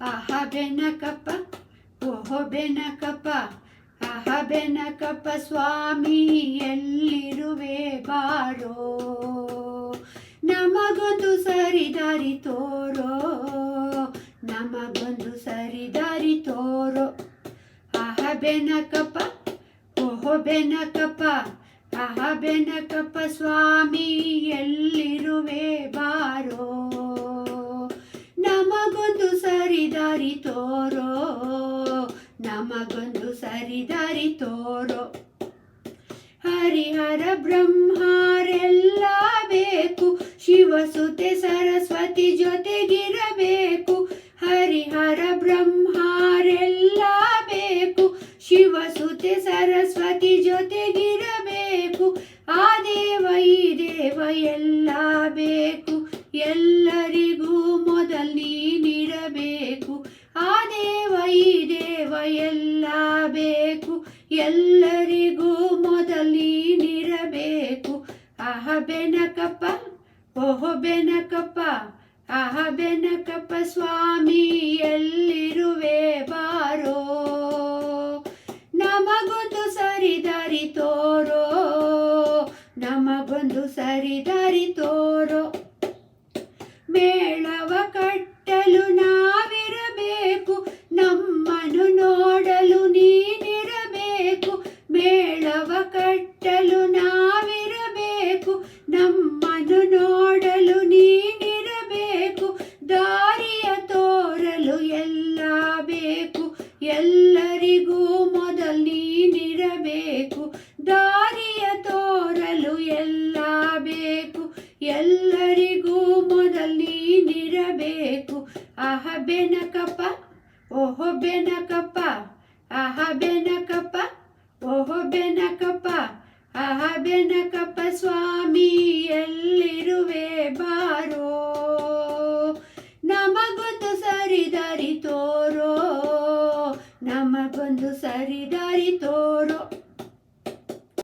ಆಹ ಬೆನಕಪ್ಪ ಓಹೋ ಬೆನಕಪ್ಪ ಆಹ ಬೆನಕಪ್ಪ ಸ್ವಾಮಿ ಎಲ್ಲಿರುವೆ ಬಾರೋ, ನಮಗೊಂದು ಸರಿದಾರಿ ತೋರೋ, ನಮಗೊಂದು ಸರಿದಾರಿ ತೋರೋ. ಆಹ ಬೆನಕಪ್ಪ ಓಹೋ ಬೆನಕಪ್ಪ ಆಹ ಬೆನಕಪ್ಪ ಸ್ವಾಮಿ ಎಲ್ಲಿರುವೆ ಬಾರೋ, ನಮಗೊಂದು ಸರಿದಾರಿ ತೋರೋ, ನಮಗೊಂದು ಸರಿದಾರಿ ತೋರೋ. ಹರಿಹರ ಬ್ರಹ್ಮರೆಲ್ಲ ಬೇಕು, ಶಿವಸುತೆ ಸರಸ್ವತಿ ಜೊತೆಗಿರಬೇಕು. ಹರಿಹರ ಬ್ರಹ್ಮರೆಲ್ಲ ಬೇಕು, ಶಿವಸುತೆ ಸರಸ್ವತಿ ಜೊತೆಗಿರಬೇಕು. ಆ ದೇವ ಈ ದೇವ ಎಲ್ಲ ಬೇಕು, ಎಲ್ಲರಿಗೂ ಮೊದಲು ನೀನಿರಬೇಕು. ಆ ದೇವ ಈ ದೇವ ಎಲ್ಲ ಬೇಕು, ಎಲ್ಲರಿಗೂ ಮೊದಲು ನೀನಿರಬೇಕು. ಆಹ ಬೆನಕಪ್ಪ ಓಹೋ ಬೆನಕಪ್ಪ ಆಹ ಬೆನಕಪ್ಪ ಸ್ವಾಮಿ ಎಲ್ಲಿರುವೆ ಬಾರೋ, ನಮಗೊಂದು ಸರಿದಾರಿ ತೋರೋ, ನಮಗೊಂದು ಸರಿದಾರಿ ತೋರೋ. ಮೇಳವ ಕಟ್ಟಲು ನಾವಿರಬೇಕು, ನಮ್ಮನ್ನು ನೋಡಲು ನೀನಿರಬೇಕು. ಮೇಳವ ಕಟ್ಟಲು ನಾವಿರಬೇಕು, ನಮ್ಮನ್ನು ನೋಡಲು ನೀನಿರಬೇಕು. ದಾರಿಯ ತೋರಲು ಎಲ್ಲ ಬೇಕು, ಎಲ್ಲರಿಗೂ ಮೊದಲು ನೀನಿರಬೇಕು. ದಾರಿಯ ತೋರಲು ಎಲ್ಲ ಬೇಕು, ಎಲ್ಲರಿಗೂ ಮೊದಲು ನೀನಿರಬೇಕು. ಆಹ ಬೆನಕಪ್ಪ ಓಹೋ ಬೆನಕಪ್ಪ ಆಹ ಬೆನಕಪ್ಪ ಓಹೋ ಬೆನಕಪ್ಪ ಆಹ ಬೆನಕಪ್ಪ ಸ್ವಾಮಿ ಎಲ್ಲಿರುವೆ ಬಾರೋ, ನಮಗೊಂದು ಸರಿದಾರಿ ತೋರೋ, ನಮಗೊಂದು ಸರಿದಾರಿ